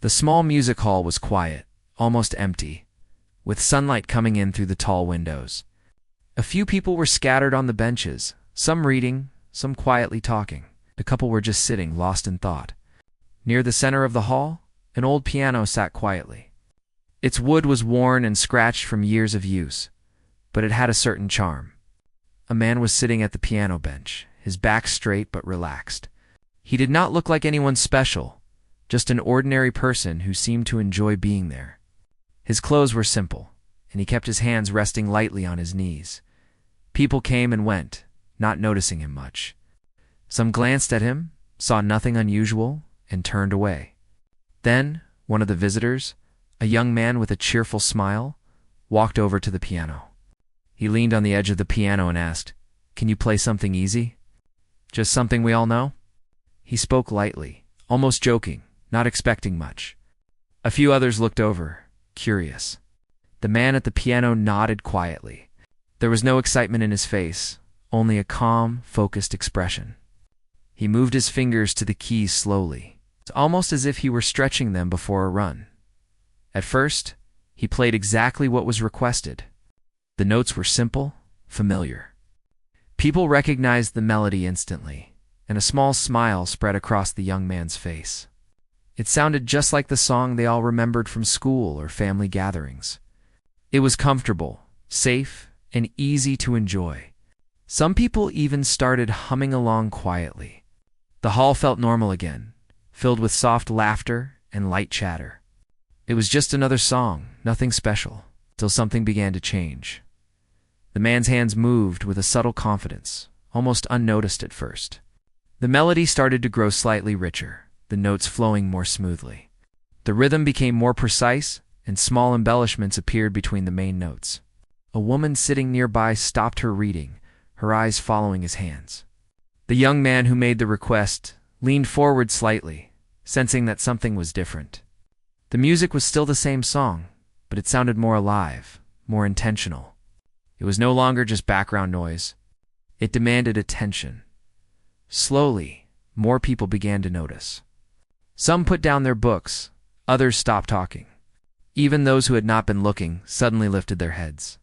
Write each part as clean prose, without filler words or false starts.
The small music hall was quiet, almost empty, with sunlight coming in through the tall windows. A few people were scattered on the benches, some reading, some quietly talking. A couple were just sitting, lost in thought. Near the center of the hall, an old piano sat quietly. Its wood was worn and scratched from years of use, but it had a certain charm. A man was sitting at the piano bench, his back straight but relaxed. He did not look like anyone special, just an ordinary person who seemed to enjoy being there. His clothes were simple, and he kept his hands resting lightly on his knees. People came and went, not noticing him much. Some glanced at him, saw nothing unusual, and turned away. Then, one of the visitors, a young man with a cheerful smile, walked over to the piano. He leaned on the edge of the piano and asked, "Can you play something easy? Just something we all know?" He spoke lightly, almost joking, not expecting much. A few others looked over, curious. The man at the piano nodded quietly. There was no excitement in his face, only a calm, focused expression. He moved his fingers to the keys slowly, almost as if he were stretching them before a run. At first, he played exactly what was requested. The notes were simple, familiar. People recognized the melody instantly, and a small smile spread across the young man's face. It sounded just like the song they all remembered from school or family gatherings. It was comfortable, safe, and easy to enjoy. Some people even started humming along quietly. The hall felt normal again, filled with soft laughter and light chatter. It was just another song, nothing special, till something began to change. The man's hands moved with a subtle confidence, almost unnoticed at first. The melody started to grow slightly richer, the notes flowing more smoothly. The rhythm became more precise, and small embellishments appeared between the main notes. A woman sitting nearby stopped her reading, her eyes following his hands. The young man who made the request leaned forward slightly, sensing that something was different. The music was still the same song, but it sounded more alive, more intentional. It was no longer just background noise. It demanded attention. Slowly, more people began to notice. Some put down their books, others stopped talking. Even those who had not been looking suddenly lifted their heads.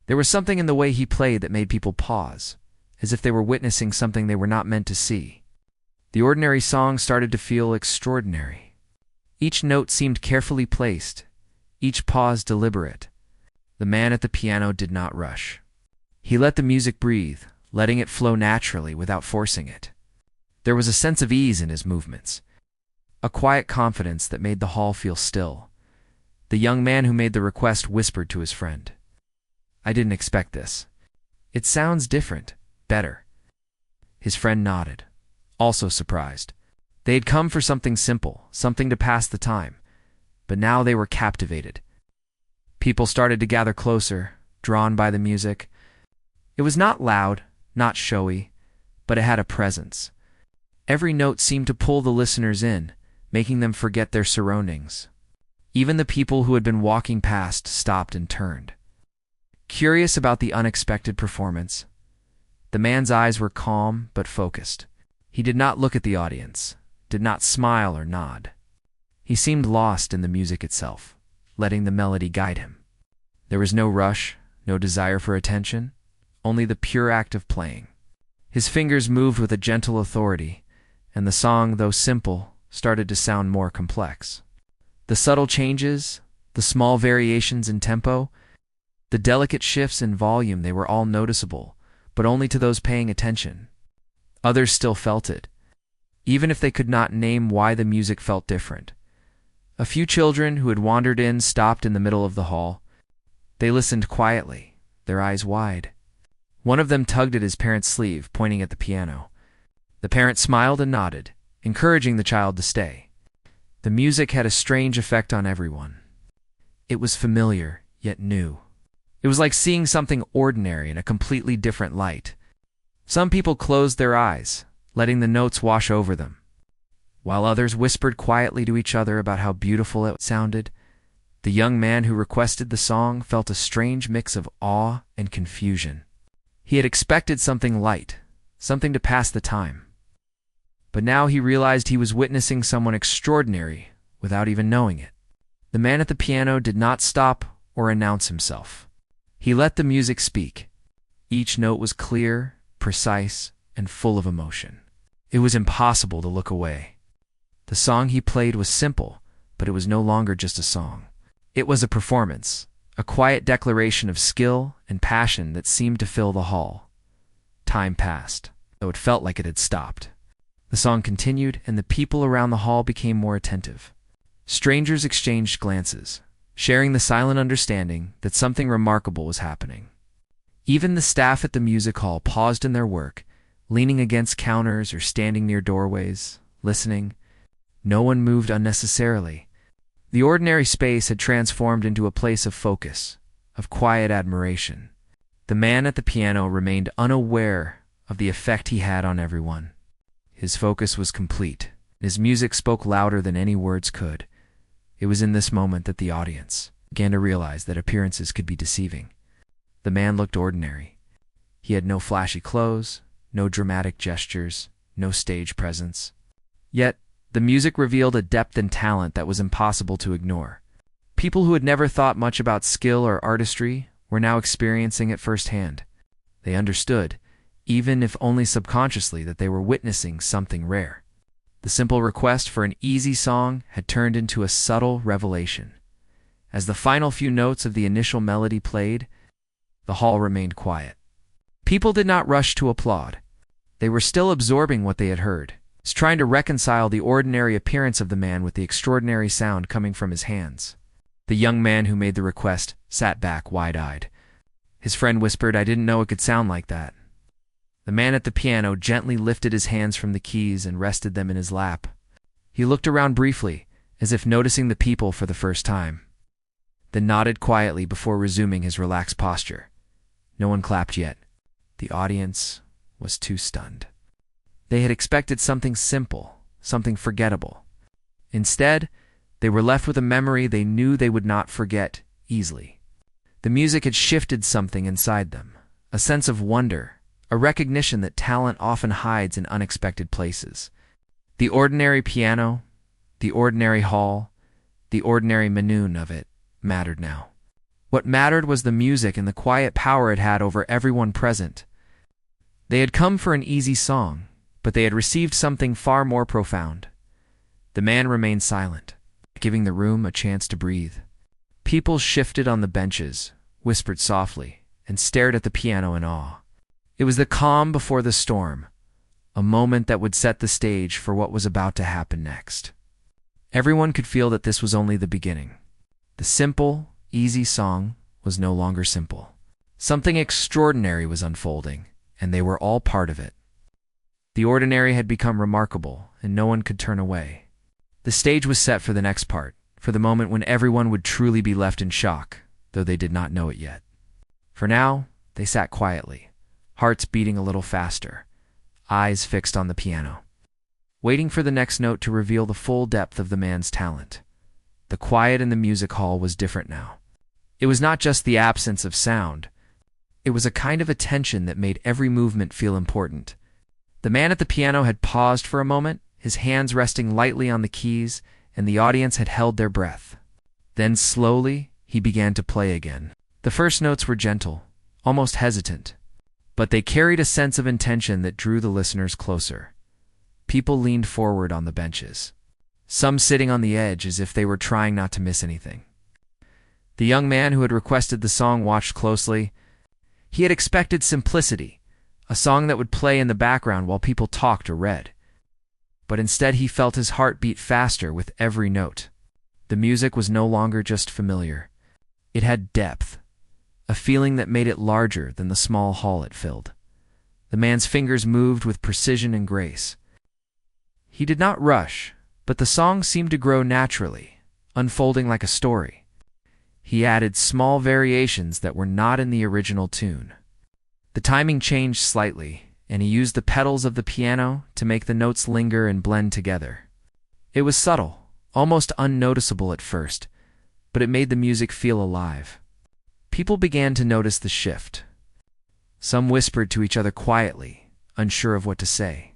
There was something in the way he played that made people pause, as if they were witnessing something they were not meant to see. The ordinary song started to feel extraordinary. Each note seemed carefully placed, each pause deliberate. The man at the piano did not rush. He let the music breathe, letting it flow naturally without forcing it. There was a sense of ease in his movements, a quiet confidence that made the hall feel still. The young man who made the request whispered to his friend, "I didn't expect this. It sounds different, better." His friend nodded, also surprised. They had come for something simple, something to pass the time, but now they were captivated. People started to gather closer, drawn by the music. It was not loud, not showy, but it had a presence. Every note seemed to pull the listeners in, making them forget their surroundings. Even the people who had been walking past stopped and turned. Curious about the unexpected performance, the man's eyes were calm but focused. He did not look at the audience, did not smile or nod. He seemed lost in the music itself, letting the melody guide him. There was no rush, no desire for attention, only the pure act of playing. His fingers moved with a gentle authority, and the song, though simple, started to sound more complex. The subtle changes, the small variations in tempo, the delicate shifts in volume, they were all noticeable, but only to those paying attention. Others still felt it, even if they could not name why the music felt different. A few children who had wandered in stopped in the middle of the hall. They listened quietly, their eyes wide. One of them tugged at his parent's sleeve, pointing at the piano. The parent smiled and nodded, encouraging the child to stay. The music had a strange effect on everyone. It was familiar, yet new. It was like seeing something ordinary in a completely different light. Some people closed their eyes, letting the notes wash over them, while others whispered quietly to each other about how beautiful it sounded. The young man who requested the song felt a strange mix of awe and confusion. He had expected something light, something to pass the time. But now he realized he was witnessing someone extraordinary, without even knowing it. The man at the piano did not stop or announce himself. He let the music speak. Each note was clear, precise, and full of emotion. It was impossible to look away. The song he played was simple, but it was no longer just a song. It was a performance, a quiet declaration of skill and passion that seemed to fill the hall. Time passed, though it felt like it had stopped. The song continued, and the people around the hall became more attentive. Strangers exchanged glances, sharing the silent understanding that something remarkable was happening. Even the staff at the music hall paused in their work, leaning against counters or standing near doorways, listening. No one moved unnecessarily. The ordinary space had transformed into a place of focus, of quiet admiration. The man at the piano remained unaware of the effect he had on everyone. His focus was complete. His music spoke louder than any words could. It was in this moment that the audience began to realize that appearances could be deceiving. The man looked ordinary. He had no flashy clothes, no dramatic gestures, no stage presence. Yet, the music revealed a depth and talent that was impossible to ignore. People who had never thought much about skill or artistry were now experiencing it firsthand. They understood, even if only subconsciously, that they were witnessing something rare. The simple request for an easy song had turned into a subtle revelation. As the final few notes of the initial melody played, the hall remained quiet. People did not rush to applaud. They were still absorbing what they had heard, trying to reconcile the ordinary appearance of the man with the extraordinary sound coming from his hands. The young man who made the request sat back wide-eyed. His friend whispered, "I didn't know it could sound like that." The man at the piano gently lifted his hands from the keys and rested them in his lap. He looked around briefly, as if noticing the people for the first time, then nodded quietly before resuming his relaxed posture. No one clapped yet. The audience was too stunned. They had expected something simple, something forgettable. Instead, they were left with a memory they knew they would not forget easily. The music had shifted something inside them, a sense of wonder, a recognition that talent often hides in unexpected places. The ordinary piano, the ordinary hall, the ordinary manoon of it mattered now. What mattered was the music and the quiet power it had over everyone present. They had come for an easy song, but they had received something far more profound. The man remained silent, giving the room a chance to breathe. People shifted on the benches, whispered softly, and stared at the piano in awe. It was the calm before the storm, a moment that would set the stage for what was about to happen next. Everyone could feel that this was only the beginning. The simple, easy song was no longer simple. Something extraordinary was unfolding, and they were all part of it. The ordinary had become remarkable, and no one could turn away. The stage was set for the next part, for the moment when everyone would truly be left in shock, though they did not know it yet. For now, they sat quietly, hearts beating a little faster, eyes fixed on the piano, waiting for the next note to reveal the full depth of the man's talent. The quiet in the music hall was different now. It was not just the absence of sound. It was a kind of attention that made every movement feel important. The man at the piano had paused for a moment, his hands resting lightly on the keys, and the audience had held their breath. Then slowly, he began to play again. The first notes were gentle, almost hesitant, but they carried a sense of intention that drew the listeners closer. People leaned forward on the benches, some sitting on the edge as if they were trying not to miss anything. The young man who had requested the song watched closely. He had expected simplicity, a song that would play in the background while people talked or read. But instead he felt his heart beat faster with every note. The music was no longer just familiar. It had depth, a feeling that made it larger than the small hall it filled. The man's fingers moved with precision and grace. He did not rush, but the song seemed to grow naturally, unfolding like a story. He added small variations that were not in the original tune. The timing changed slightly, and he used the pedals of the piano to make the notes linger and blend together. It was subtle, almost unnoticeable at first, but it made the music feel alive. People began to notice the shift. Some whispered to each other quietly, unsure of what to say.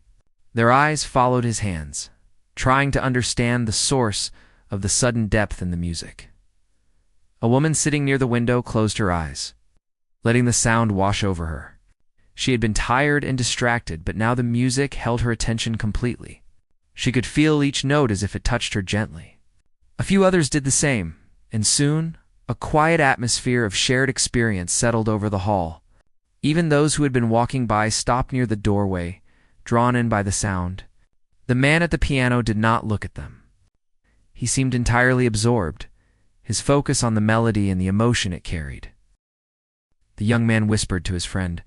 Their eyes followed his hands, trying to understand the source of the sudden depth in the music. A woman sitting near the window closed her eyes, letting the sound wash over her. She had been tired and distracted, but now the music held her attention completely. She could feel each note as if it touched her gently. A few others did the same, and soon a quiet atmosphere of shared experience settled over the hall. Even those who had been walking by stopped near the doorway, drawn in by the sound. The man at the piano did not look at them. He seemed entirely absorbed, his focus on the melody and the emotion it carried. The young man whispered to his friend,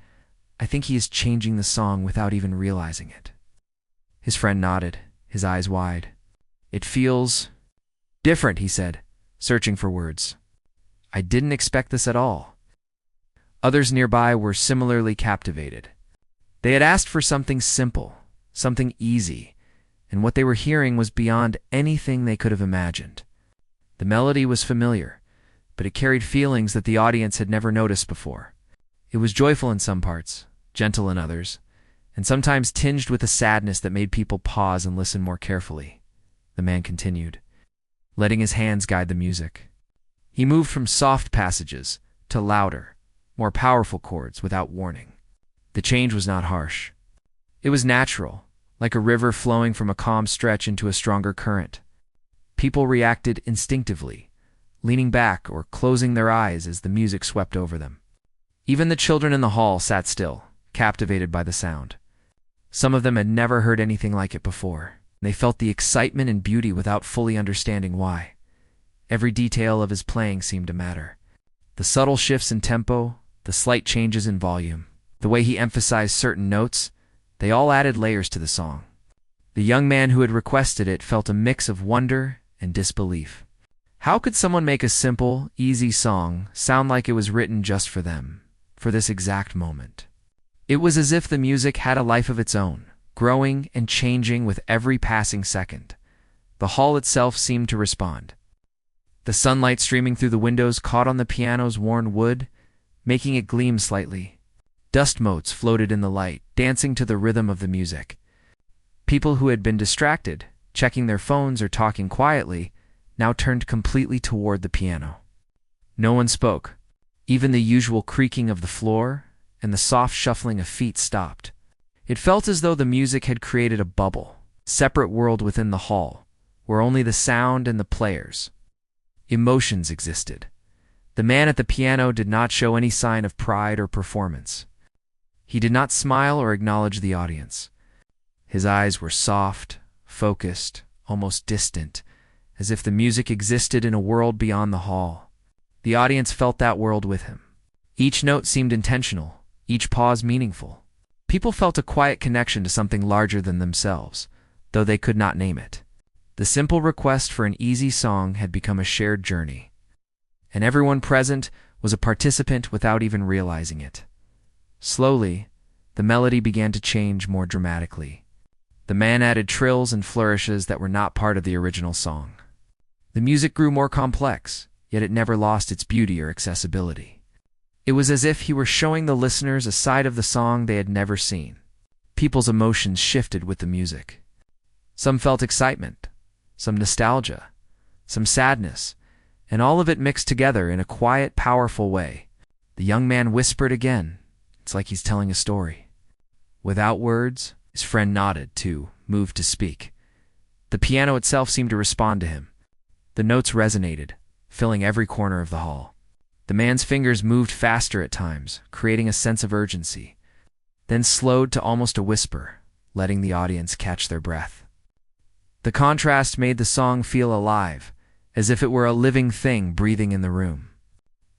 "I think he is changing the song without even realizing it." His friend nodded, his eyes wide. "It feels different," he said, searching for words. "I didn't expect this at all." Others nearby were similarly captivated. They had asked for something simple, something easy, and what they were hearing was beyond anything they could have imagined. The melody was familiar, but it carried feelings that the audience had never noticed before. It was joyful in some parts, gentle in others, and sometimes tinged with a sadness that made people pause and listen more carefully. The man continued, letting his hands guide the music. He moved from soft passages to louder, more powerful chords without warning. The change was not harsh. It was natural, like a river flowing from a calm stretch into a stronger current. People reacted instinctively, leaning back or closing their eyes as the music swept over them. Even the children in the hall sat still, captivated by the sound. Some of them had never heard anything like it before. They felt the excitement and beauty without fully understanding why. Every detail of his playing seemed to matter. The subtle shifts in tempo, the slight changes in volume, the way he emphasized certain notes, they all added layers to the song. The young man who had requested it felt a mix of wonder and disbelief. How could someone make a simple, easy song sound like it was written just for them, for this exact moment? It was as if the music had a life of its own, growing and changing with every passing second. The hall itself seemed to respond. The sunlight streaming through the windows caught on the piano's worn wood, making it gleam slightly. Dust motes floated in the light, dancing to the rhythm of the music. People who had been distracted, checking their phones or talking quietly, now turned completely toward the piano. No one spoke. Even the usual creaking of the floor and the soft shuffling of feet stopped. It felt as though the music had created a bubble, separate world within the hall, where only the sound and the players. Emotions existed. The man at the piano did not show any sign of pride or performance. He did not smile or acknowledge the audience. His eyes were soft, focused, almost distant, as if the music existed in a world beyond the hall. The audience felt that world with him. Each note seemed intentional, each pause meaningful. People felt a quiet connection to something larger than themselves, though they could not name it. The simple request for an easy song had become a shared journey, and everyone present was a participant without even realizing it. Slowly, the melody began to change more dramatically. The man added trills and flourishes that were not part of the original song. The music grew more complex, yet it never lost its beauty or accessibility. It was as if he were showing the listeners a side of the song they had never seen. People's emotions shifted with the music. Some felt excitement, some nostalgia, some sadness, and all of it mixed together in a quiet, powerful way. The young man whispered again. It's like he's telling a story. Without words, his friend nodded, too, moved to speak. The piano itself seemed to respond to him. The notes resonated, filling every corner of the hall. The man's fingers moved faster at times, creating a sense of urgency, then slowed to almost a whisper, letting the audience catch their breath. The contrast made the song feel alive, as if it were a living thing breathing in the room.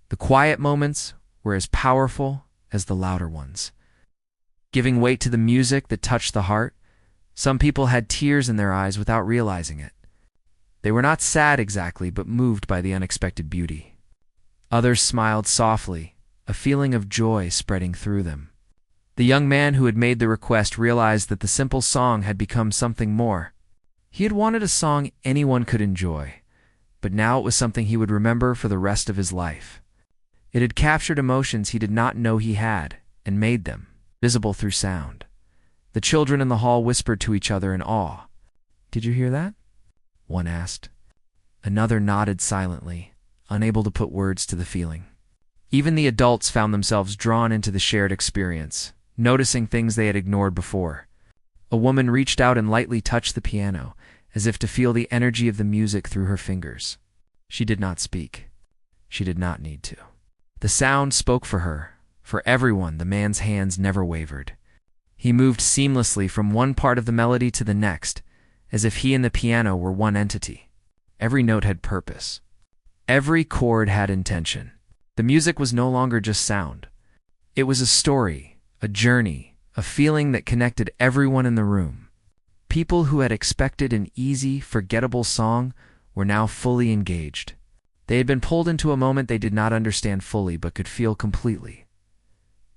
The quiet moments were as powerful as the louder ones. Giving weight to the music that touched the heart, some people had tears in their eyes without realizing it. They were not sad exactly, but moved by the unexpected beauty. Others smiled softly, a feeling of joy spreading through them. The young man who had made the request realized that the simple song had become something more. He had wanted a song anyone could enjoy, but now it was something he would remember for the rest of his life. It had captured emotions he did not know he had, and made them visible through sound. The children in the hall whispered to each other in awe. "Did you hear that?" one asked. Another nodded silently, unable to put words to the feeling. Even the adults found themselves drawn into the shared experience, noticing things they had ignored before. A woman reached out and lightly touched the piano, as if to feel the energy of the music through her fingers. She did not speak. She did not need to. The sound spoke for her. For everyone, the man's hands never wavered. He moved seamlessly from one part of the melody to the next, as if he and the piano were one entity. Every note had purpose. Every chord had intention. The music was no longer just sound. It was a story, a journey, a feeling that connected everyone in the room. People who had expected an easy, forgettable song were now fully engaged. They had been pulled into a moment they did not understand fully but could feel completely.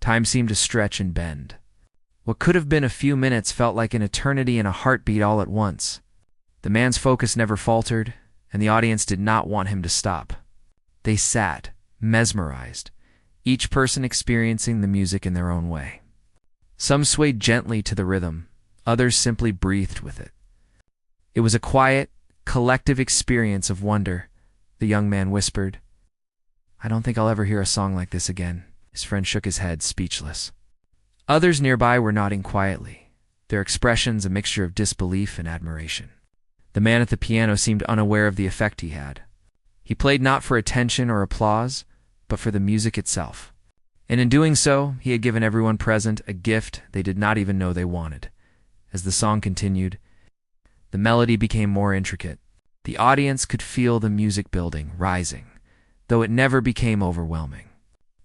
Time seemed to stretch and bend. What could have been a few minutes felt like an eternity and a heartbeat all at once. The man's focus never faltered, and the audience did not want him to stop. They sat, mesmerized, each person experiencing the music in their own way. Some swayed gently to the rhythm, others simply breathed with it. It was a quiet, collective experience of wonder. The young man whispered, "I don't think I'll ever hear a song like this again." His friend shook his head, speechless. Others nearby were nodding quietly, their expressions a mixture of disbelief and admiration. The man at the piano seemed unaware of the effect he had. He played not for attention or applause, but for the music itself. And in doing so, he had given everyone present a gift they did not even know they wanted. As the song continued, the melody became more intricate. The audience could feel the music building, rising, though it never became overwhelming.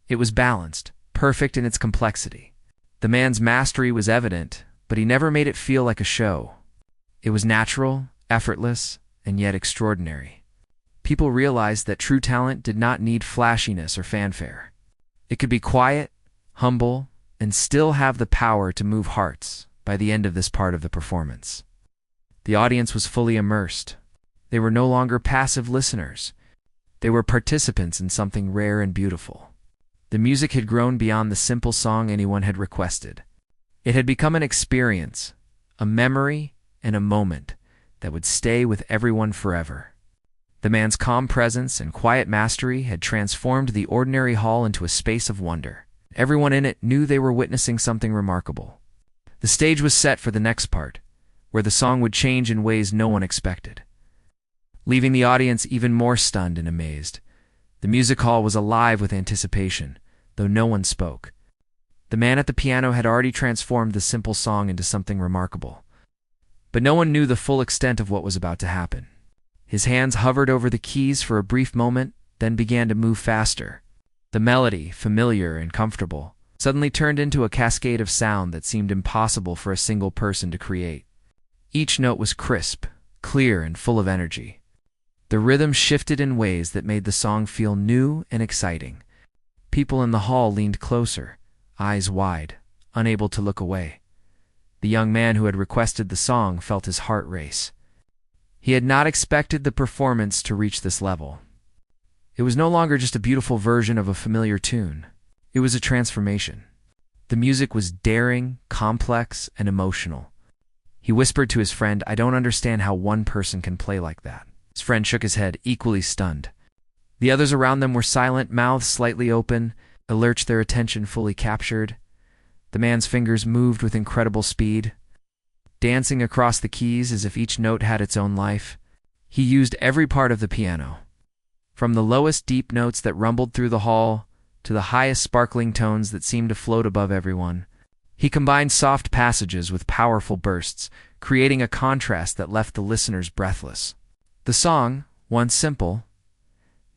It was balanced, perfect in its complexity. The man's mastery was evident, but he never made it feel like a show. It was natural, effortless, and yet extraordinary. People realized that true talent did not need flashiness or fanfare. It could be quiet, humble, and still have the power to move hearts by the end of this part of the performance. The audience was fully immersed. They were no longer passive listeners. They were participants in something rare and beautiful. The music had grown beyond the simple song anyone had requested. It had become an experience, a memory, and a moment that would stay with everyone forever. The man's calm presence and quiet mastery had transformed the ordinary hall into a space of wonder. Everyone in it knew they were witnessing something remarkable. The stage was set for the next part, where the song would change in ways no one expected, leaving the audience even more stunned and amazed. The music hall was alive with anticipation, though no one spoke. The man at the piano had already transformed the simple song into something remarkable. But no one knew the full extent of what was about to happen. His hands hovered over the keys for a brief moment, then began to move faster. The melody, familiar and comfortable, suddenly turned into a cascade of sound that seemed impossible for a single person to create. Each note was crisp, clear, and full of energy. The rhythm shifted in ways that made the song feel new and exciting. People in the hall leaned closer, eyes wide, unable to look away. The young man who had requested the song felt his heart race. He had not expected the performance to reach this level. It was no longer just a beautiful version of a familiar tune. It was a transformation. The music was daring, complex, and emotional. He whispered to his friend, "I don't understand how one person can play like that." His friend shook his head, equally stunned. The others around them were silent, mouths slightly open, alerts their attention fully captured. The man's fingers moved with incredible speed, dancing across the keys as if each note had its own life. He used every part of the piano, from the lowest deep notes that rumbled through the hall to the highest sparkling tones that seemed to float above everyone. He combined soft passages with powerful bursts, creating a contrast that left the listeners breathless. The song, once simple,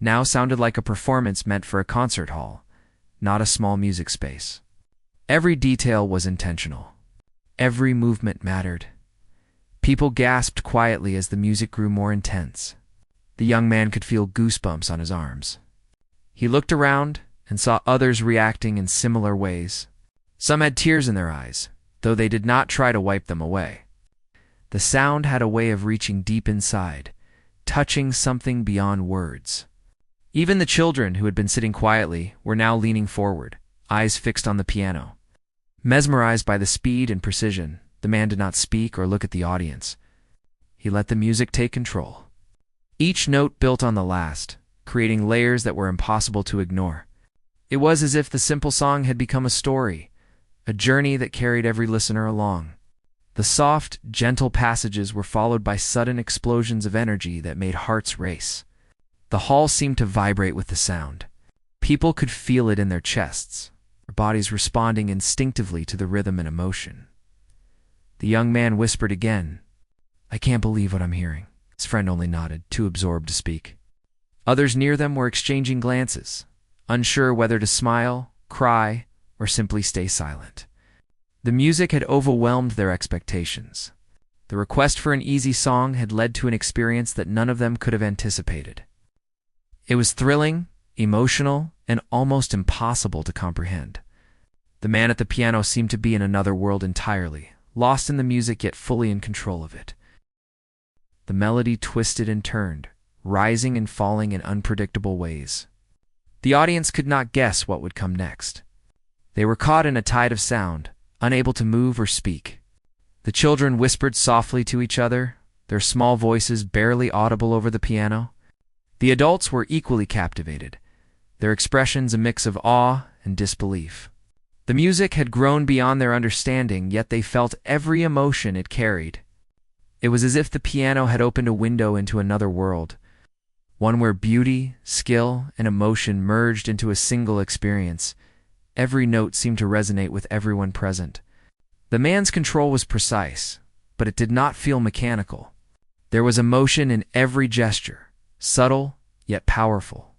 now sounded like a performance meant for a concert hall, not a small music space. Every detail was intentional. Every movement mattered. People gasped quietly as the music grew more intense. The young man could feel goosebumps on his arms. He looked around and saw others reacting in similar ways. Some had tears in their eyes, though they did not try to wipe them away. The sound had a way of reaching deep inside, touching something beyond words. Even the children, who had been sitting quietly, were now leaning forward, eyes fixed on the piano. Mesmerized by the speed and precision, the man did not speak or look at the audience. He let the music take control. each note built on the last, creating layers that were impossible to ignore. It was as if the simple song had become a story, a journey that carried every listener along. The soft, gentle passages were followed by sudden explosions of energy that made hearts race. The hall seemed to vibrate with the sound. People could feel it in their chests, their bodies responding instinctively to the rhythm and emotion. The young man whispered again, "I can't believe what I'm hearing." His friend only nodded, too absorbed to speak. Others near them were exchanging glances, unsure whether to smile, cry, or simply stay silent. The music had overwhelmed their expectations. The request for an easy song had led to an experience that none of them could have anticipated. It was thrilling, emotional, and almost impossible to comprehend. The man at the piano seemed to be in another world entirely, lost in the music yet fully in control of it. The melody twisted and turned, rising and falling in unpredictable ways. The audience could not guess what would come next. They were caught in a tide of sound, unable to move or speak. The children whispered softly to each other, their small voices barely audible over the piano. The adults were equally captivated, their expressions a mix of awe and disbelief. The music had grown beyond their understanding, yet they felt every emotion it carried. It was as if the piano had opened a window into another world, one where beauty, skill, and emotion merged into a single experience. Every note seemed to resonate with everyone present. The man's control was precise, but it did not feel mechanical. There was emotion in every gesture, subtle yet powerful.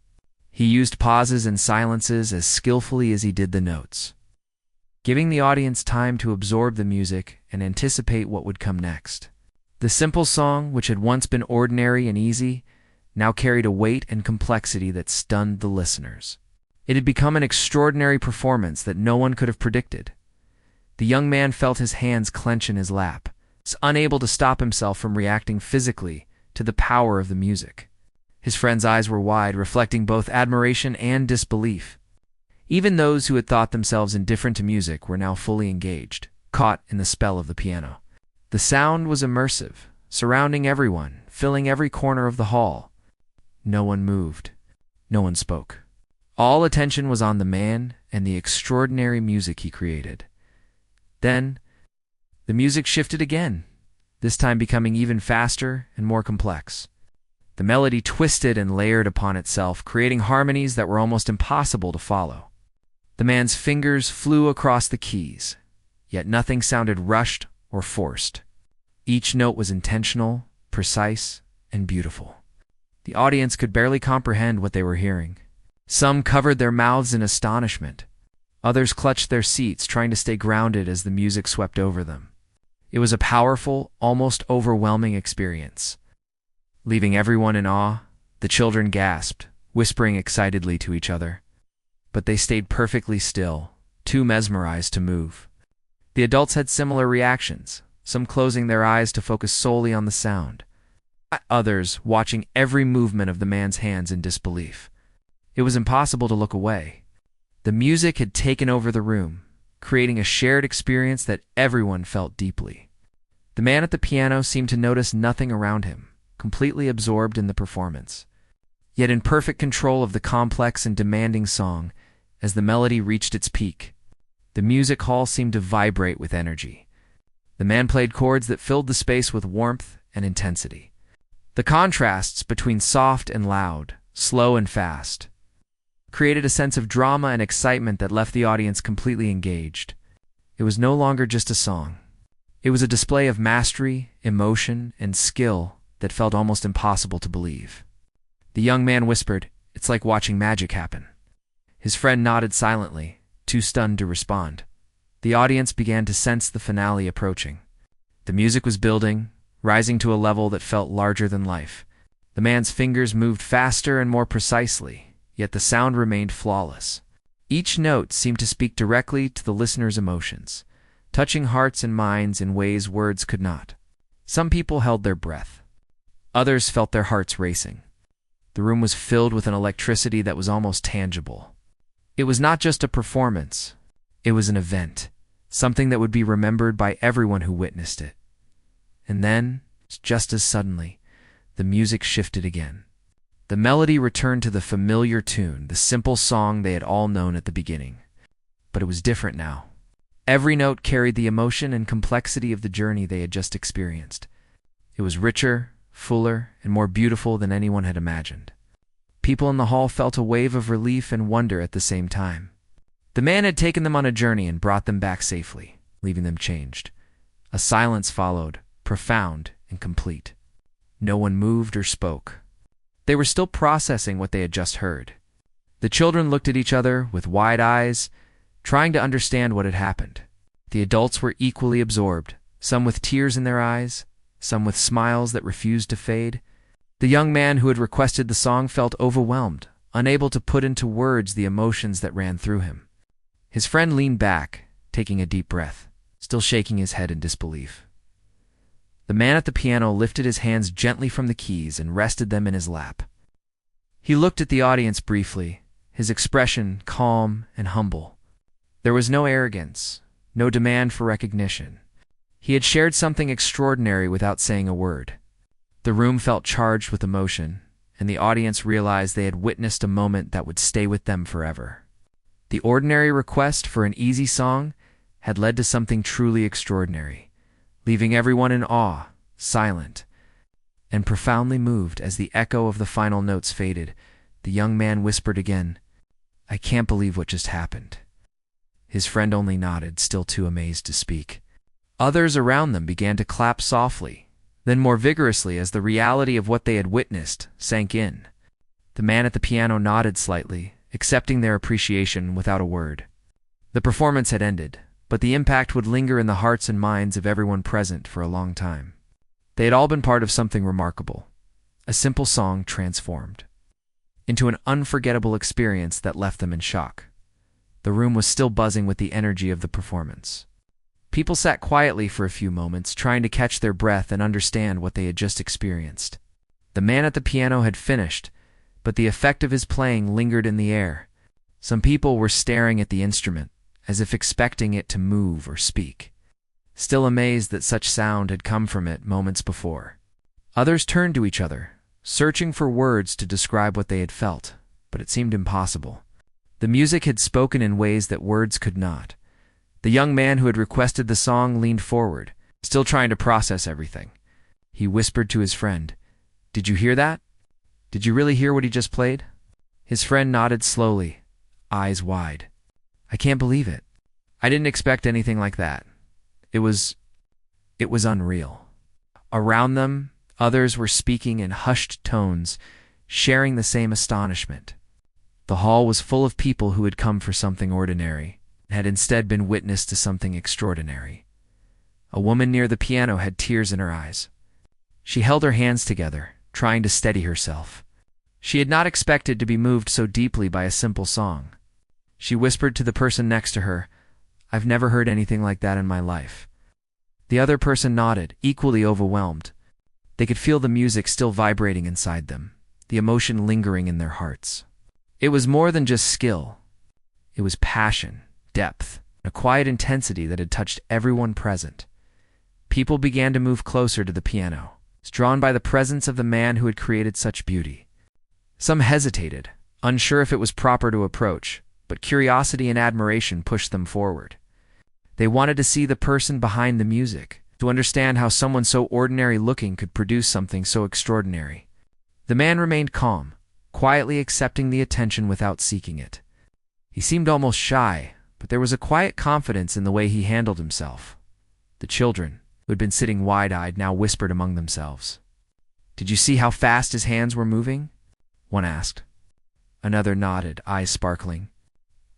He used pauses and silences as skillfully as he did the notes, giving the audience time to absorb the music and anticipate what would come next. The simple song, which had once been ordinary and easy, now carried a weight and complexity that stunned the listeners. It had become an extraordinary performance that no one could have predicted. The young man felt his hands clench in his lap, unable to stop himself from reacting physically to the power of the music. His friend's eyes were wide, reflecting both admiration and disbelief. Even those who had thought themselves indifferent to music were now fully engaged, caught in the spell of the piano. The sound was immersive, surrounding everyone, filling every corner of the hall. No one moved. No one spoke. All attention was on the man and the extraordinary music he created. Then, the music shifted again, this time becoming even faster and more complex. The melody twisted and layered upon itself, creating harmonies that were almost impossible to follow. The man's fingers flew across the keys, yet nothing sounded rushed or forced. Each note was intentional, precise, and beautiful. The audience could barely comprehend what they were hearing. Some covered their mouths in astonishment. Others clutched their seats, trying to stay grounded as the music swept over them. It was a powerful, almost overwhelming experience. Leaving everyone in awe, the children gasped, whispering excitedly to each other. But they stayed perfectly still, too mesmerized to move. The adults had similar reactions, some closing their eyes to focus solely on the sound. Others watching every movement of the man's hands in disbelief. It was impossible to look away. The music had taken over the room, creating a shared experience that everyone felt deeply. The man at the piano seemed to notice nothing around him, completely absorbed in the performance, yet in perfect control of the complex and demanding song. As the melody reached its peak, the music hall seemed to vibrate with energy. The man played chords that filled the space with warmth and intensity. The contrasts between soft and loud, slow and fast, created a sense of drama and excitement that left the audience completely engaged. It was no longer just a song. It was a display of mastery, emotion, and skill that felt almost impossible to believe. The young man whispered, "It's like watching magic happen." His friend nodded silently, too stunned to respond. The audience began to sense the finale approaching. The music was building, rising to a level that felt larger than life. The man's fingers moved faster and more precisely, yet the sound remained flawless. Each note seemed to speak directly to the listener's emotions, touching hearts and minds in ways words could not. Some people held their breath. Others felt their hearts racing. The room was filled with an electricity that was almost tangible. It was not just a performance. It was an event, something that would be remembered by everyone who witnessed it. And then, just as suddenly, The music shifted again. The melody returned to the familiar tune, the simple song they had all known at the beginning. But it was different now. Every note carried the emotion and complexity of the journey they had just experienced. It was richer, fuller, and more beautiful than anyone had imagined. People in the hall felt a wave of relief and wonder at the same time. The man had taken them on a journey and brought them back safely, leaving them changed. A silence followed, profound and complete. No one moved or spoke. They were still processing what they had just heard. The children looked at each other with wide eyes, trying to understand what had happened. The adults were equally absorbed, some with tears in their eyes, some with smiles that refused to fade. The young man who had requested the song felt overwhelmed, unable to put into words the emotions that ran through him. His friend leaned back, taking a deep breath, still shaking his head in disbelief. The man at the piano lifted his hands gently from the keys and rested them in his lap. He looked at the audience briefly, his expression calm and humble. There was no arrogance, no demand for recognition. He had shared something extraordinary without saying a word. The room felt charged with emotion, and the audience realized they had witnessed a moment that would stay with them forever. The ordinary request for an easy song had led to something truly extraordinary, leaving everyone in awe, silent, and profoundly moved. As the echo of the final notes faded, the young man whispered again, "I can't believe what just happened." His friend only nodded, still too amazed to speak. Others around them began to clap softly, then more vigorously as the reality of what they had witnessed sank in. The man at the piano nodded slightly, accepting their appreciation without a word. The performance had ended, but the impact would linger in the hearts and minds of everyone present for a long time. They had all been part of something remarkable, a simple song transformed into an unforgettable experience that left them in shock. The room was still buzzing with the energy of the performance. People sat quietly for a few moments, trying to catch their breath and understand what they had just experienced. The man at the piano had finished, but the effect of his playing lingered in the air. Some people were staring at the instrument, as if expecting it to move or speak, still amazed that such sound had come from it moments before. Others turned to each other, searching for words to describe what they had felt, but it seemed impossible. The music had spoken in ways that words could not. The young man who had requested the song leaned forward, still trying to process everything. He whispered to his friend, "Did you hear that? Did you really hear what he just played?" His friend nodded slowly, eyes wide. "I can't believe it. I didn't expect anything like that. It was unreal." Around them, others were speaking in hushed tones, sharing the same astonishment. The hall was full of people who had come for something ordinary, and had instead been witness to something extraordinary. A woman near the piano had tears in her eyes. She held her hands together, trying to steady herself. She had not expected to be moved so deeply by a simple song. She whispered to the person next to her, "I've never heard anything like that in my life." The other person nodded, equally overwhelmed. They could feel the music still vibrating inside them, the emotion lingering in their hearts. It was more than just skill. It was passion, depth, a quiet intensity that had touched everyone present. People began to move closer to the piano, drawn by the presence of the man who had created such beauty. Some hesitated, unsure if it was proper to approach, but curiosity and admiration pushed them forward. They wanted to see the person behind the music, to understand how someone so ordinary-looking could produce something so extraordinary. The man remained calm, quietly accepting the attention without seeking it. He seemed almost shy, but there was a quiet confidence in the way he handled himself. The children, who had been sitting wide-eyed, now whispered among themselves. "Did you see how fast his hands were moving?" one asked. Another nodded, eyes sparkling.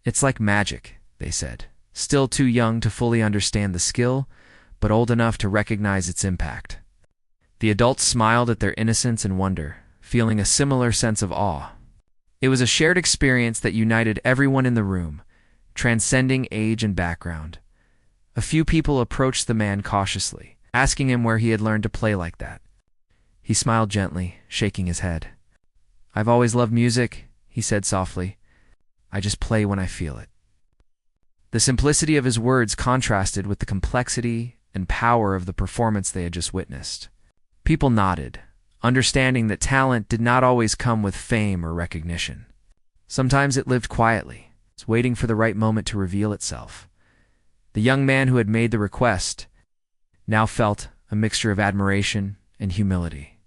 "It's like magic," they said, still too young to fully understand the skill, but old enough to recognize its impact. The adults smiled at their innocence and wonder, feeling a similar sense of awe. It was a shared experience that united everyone in the room, transcending age and background. A few people approached the man cautiously, asking him where he had learned to play like that. He smiled gently, shaking his head. "I've always loved music," he said softly. "I just play when I feel it." The simplicity of his words contrasted with the complexity and power of the performance they had just witnessed. People nodded, understanding that talent did not always come with fame or recognition. Sometimes it lived quietly, waiting for the right moment to reveal itself. The young man who had made the request now felt a mixture of admiration and humility.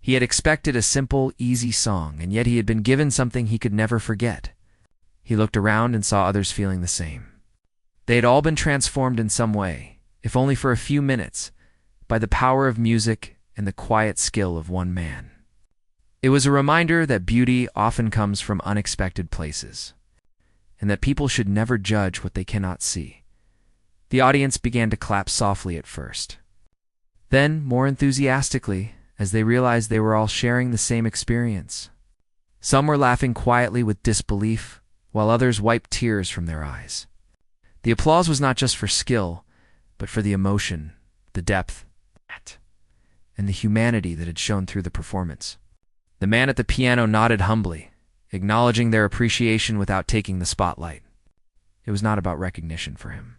He had expected a simple, easy song, and yet he had been given something he could never forget. He looked around and saw others feeling the same. They had all been transformed in some way, if only for a few minutes, by the power of music and the quiet skill of one man. It was a reminder that beauty often comes from unexpected places, and that people should never judge what they cannot see. The audience began to clap softly at first. Then, more enthusiastically, as they realized they were all sharing the same experience. Some were laughing quietly with disbelief, while others wiped tears from their eyes. The applause was not just for skill, but for the emotion, the depth, and the humanity that had shown through the performance. The man at the piano nodded humbly, acknowledging their appreciation without taking the spotlight. It was not about recognition for him.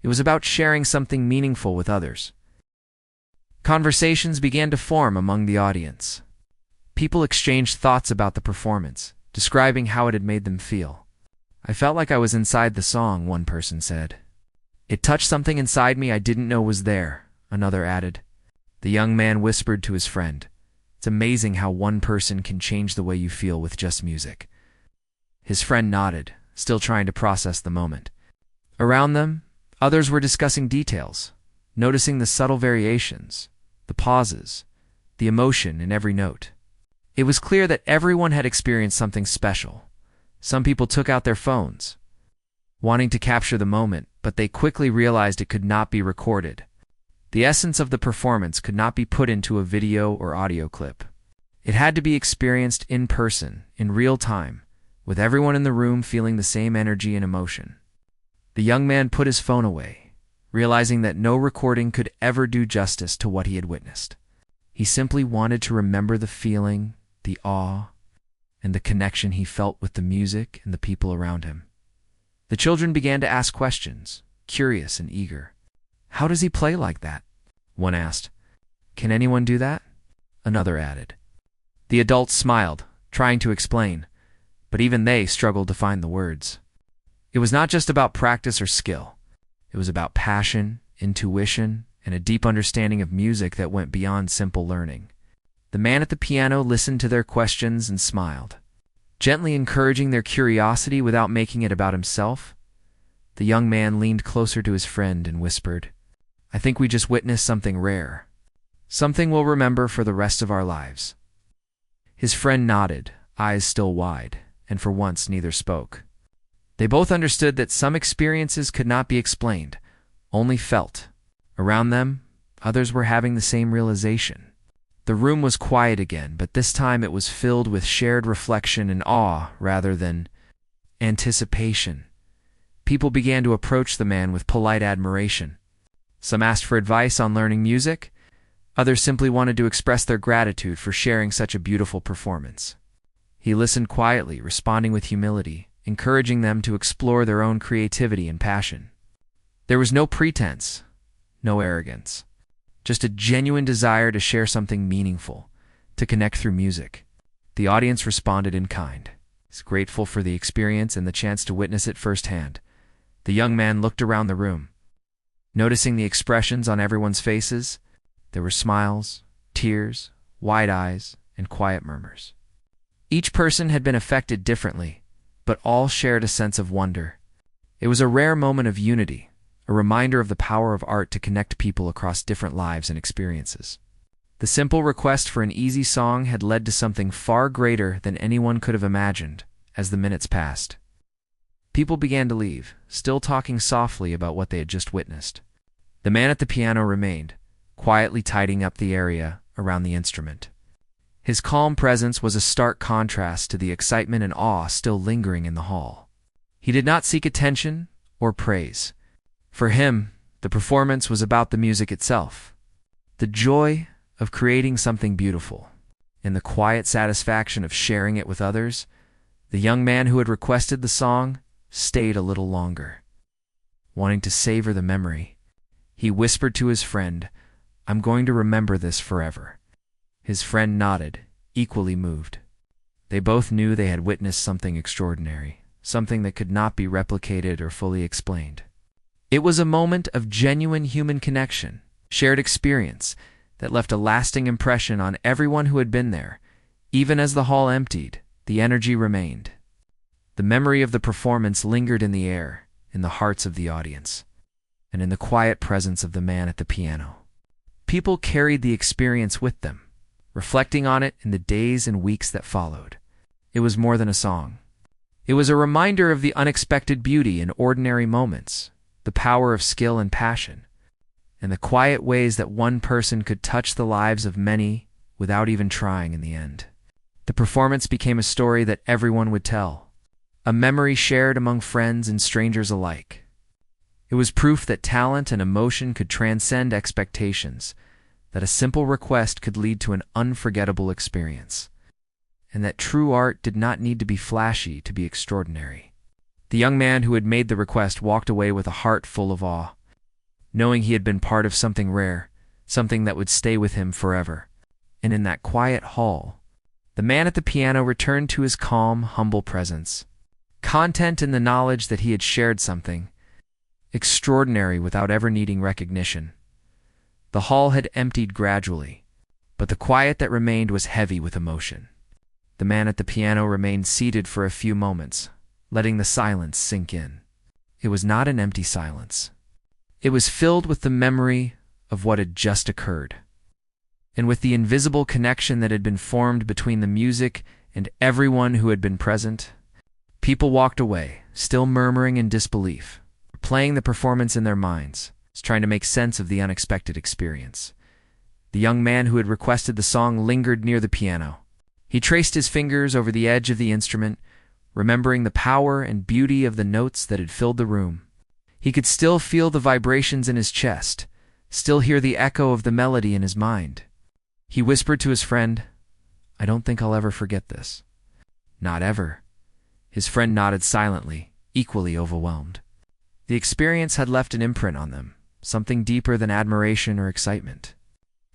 It was about sharing something meaningful with others. Conversations began to form among the audience. People exchanged thoughts about the performance, describing how it had made them feel. "I felt like I was inside the song," one person said. "It touched something inside me I didn't know was there," another added. The young man whispered to his friend, "It's amazing how one person can change the way you feel with just music." His friend nodded, still trying to process the moment. Around them, others were discussing details, noticing the subtle variations, the pauses, the emotion in every note. It was clear that everyone had experienced something special. Some people took out their phones, wanting to capture the moment, but they quickly realized it could not be recorded. The essence of the performance could not be put into a video or audio clip. It had to be experienced in person, in real time, with everyone in the room feeling the same energy and emotion. The young man put his phone away, realizing that no recording could ever do justice to what he had witnessed. He simply wanted to remember the feeling, the awe, and the connection he felt with the music and the people around him. The children began to ask questions, curious and eager. "How does he play like that?" one asked. "Can anyone do that?" another added. The adults smiled, trying to explain, but even they struggled to find the words. It was not just about practice or skill. It was about passion, intuition, and a deep understanding of music that went beyond simple learning. The man at the piano listened to their questions and smiled, gently encouraging their curiosity without making it about himself. The young man leaned closer to his friend and whispered, "I think we just witnessed something rare. Something we'll remember for the rest of our lives." His friend nodded, eyes still wide, and for once neither spoke. They both understood that some experiences could not be explained, only felt. Around them, others were having the same realization. The room was quiet again, but this time it was filled with shared reflection and awe rather than anticipation. People began to approach the man with polite admiration. Some asked for advice on learning music. Others simply wanted to express their gratitude for sharing such a beautiful performance. He listened quietly, responding with humility, encouraging them to explore their own creativity and passion. There was no pretense, no arrogance, just a genuine desire to share something meaningful, to connect through music. The audience responded in kind, grateful for the experience and the chance to witness it firsthand. The young man looked around the room. Noticing the expressions on everyone's faces, there were smiles, tears, wide eyes, and quiet murmurs. Each person had been affected differently, but all shared a sense of wonder. It was a rare moment of unity, a reminder of the power of art to connect people across different lives and experiences. The simple request for an easy song had led to something far greater than anyone could have imagined as the minutes passed. People began to leave, still talking softly about what they had just witnessed. The man at the piano remained, quietly tidying up the area around the instrument. His calm presence was a stark contrast to the excitement and awe still lingering in the hall. He did not seek attention or praise. For him, the performance was about the music itself, the joy of creating something beautiful, and the quiet satisfaction of sharing it with others. The young man who had requested the song stayed a little longer. Wanting to savor the memory, he whispered to his friend, "I'm going to remember this forever." His friend nodded, equally moved. They both knew they had witnessed something extraordinary, something that could not be replicated or fully explained. It was a moment of genuine human connection, shared experience, that left a lasting impression on everyone who had been there. Even as the hall emptied, the energy remained. The memory of the performance lingered in the air, in the hearts of the audience, and in the quiet presence of the man at the piano. People carried the experience with them, reflecting on it in the days and weeks that followed. It was more than a song. It was a reminder of the unexpected beauty in ordinary moments, the power of skill and passion, and the quiet ways that one person could touch the lives of many without even trying in the end. The performance became a story that everyone would tell, a memory shared among friends and strangers alike. It was proof that talent and emotion could transcend expectations, that a simple request could lead to an unforgettable experience, and that true art did not need to be flashy to be extraordinary. The young man who had made the request walked away with a heart full of awe, knowing he had been part of something rare, something that would stay with him forever. And in that quiet hall, the man at the piano returned to his calm, humble presence, content in the knowledge that he had shared something extraordinary without ever needing recognition. The hall had emptied gradually, but the quiet that remained was heavy with emotion. The man at the piano remained seated for a few moments, letting the silence sink in. It was not an empty silence. It was filled with the memory of what had just occurred, and with the invisible connection that had been formed between the music and everyone who had been present. People walked away, still murmuring in disbelief, playing the performance in their minds, trying to make sense of the unexpected experience. The young man who had requested the song lingered near the piano. He traced his fingers over the edge of the instrument, remembering the power and beauty of the notes that had filled the room. He could still feel the vibrations in his chest, still hear the echo of the melody in his mind. He whispered to his friend, "I don't think I'll ever forget this." "Not ever." His friend nodded silently, equally overwhelmed. The experience had left an imprint on them, something deeper than admiration or excitement.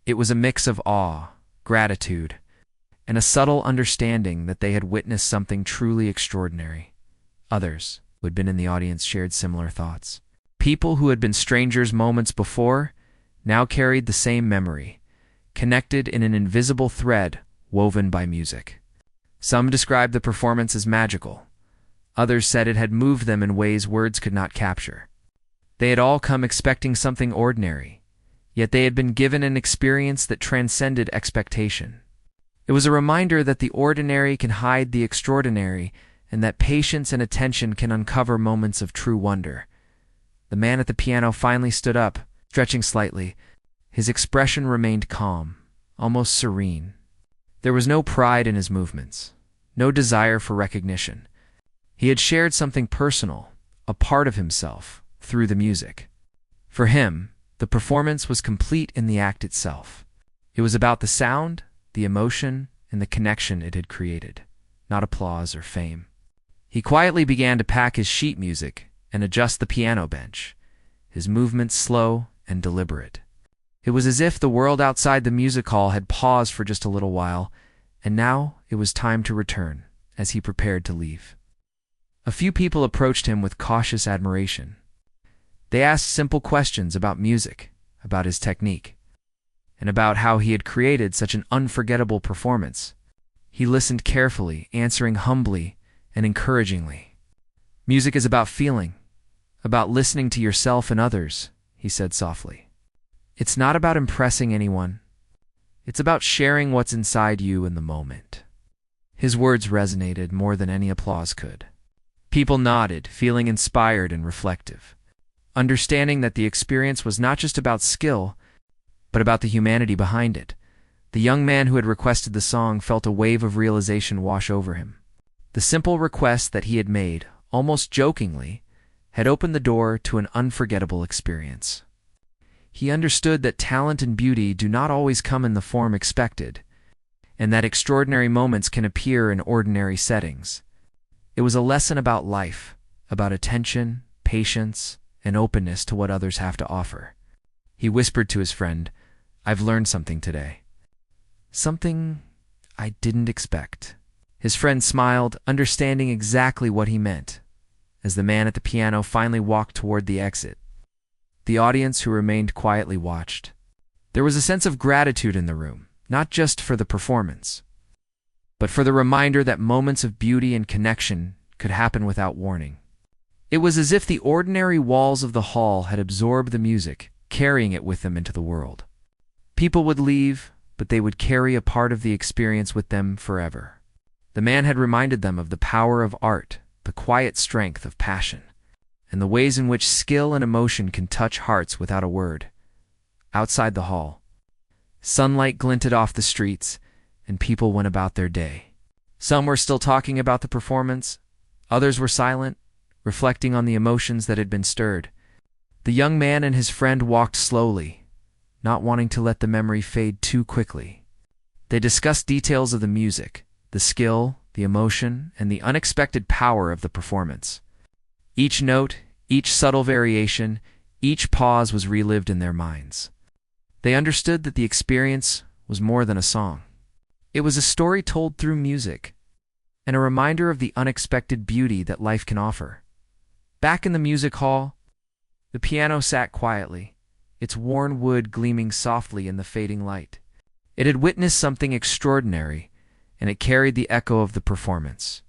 It was a mix of awe, gratitude, and a subtle understanding that they had witnessed something truly extraordinary. Others, who had been in the audience, shared similar thoughts. People who had been strangers moments before now carried the same memory, connected in an invisible thread woven by music. Some described the performance as magical. Others said it had moved them in ways words could not capture. They had all come expecting something ordinary, yet they had been given an experience that transcended expectation. It was a reminder that the ordinary can hide the extraordinary, and that patience and attention can uncover moments of true wonder. The man at the piano finally stood up, stretching slightly. His expression remained calm, almost serene. There was no pride in his movements, no desire for recognition. He had shared something personal, a part of himself, through the music. For him, the performance was complete in the act itself. It was about the sound, the emotion, and the connection it had created, not applause or fame. He quietly began to pack his sheet music and adjust the piano bench, his movements slow and deliberate. It was as if the world outside the music hall had paused for just a little while, and now it was time to return, as he prepared to leave. A few people approached him with cautious admiration. They asked simple questions about music, about his technique, and about how he had created such an unforgettable performance. He listened carefully, answering humbly and encouragingly. "Music is about feeling, about listening to yourself and others," he said softly. "It's not about impressing anyone. It's about sharing what's inside you in the moment." His words resonated more than any applause could. People nodded, feeling inspired and reflective, understanding that the experience was not just about skill, but about the humanity behind it. The young man who had requested the song felt a wave of realization wash over him. The simple request that he had made, almost jokingly, had opened the door to an unforgettable experience. He understood that talent and beauty do not always come in the form expected, and that extraordinary moments can appear in ordinary settings. It was a lesson about life, about attention, patience, and openness to what others have to offer. He whispered to his friend, "I've learned something today." Something I didn't expect. His friend smiled, understanding exactly what he meant, as the man at the piano finally walked toward the exit. The audience, who remained quietly, watched. There was a sense of gratitude in the room, not just for the performance, but for the reminder that moments of beauty and connection could happen without warning. It was as if the ordinary walls of the hall had absorbed the music, carrying it with them into the world. People would leave, but they would carry a part of the experience with them forever. The man had reminded them of the power of art, the quiet strength of passion, and the ways in which skill and emotion can touch hearts without a word. Outside the hall, sunlight glinted off the streets, and people went about their day. Some were still talking about the performance, others were silent, reflecting on the emotions that had been stirred. The young man and his friend walked slowly, not wanting to let the memory fade too quickly. They discussed details of the music, the skill, the emotion, and the unexpected power of the performance. Each note, each subtle variation, each pause was relived in their minds. They understood that the experience was more than a song. It was a story told through music, and a reminder of the unexpected beauty that life can offer. Back in the music hall, the piano sat quietly, its worn wood gleaming softly in the fading light. It had witnessed something extraordinary, and it carried the echo of the performance.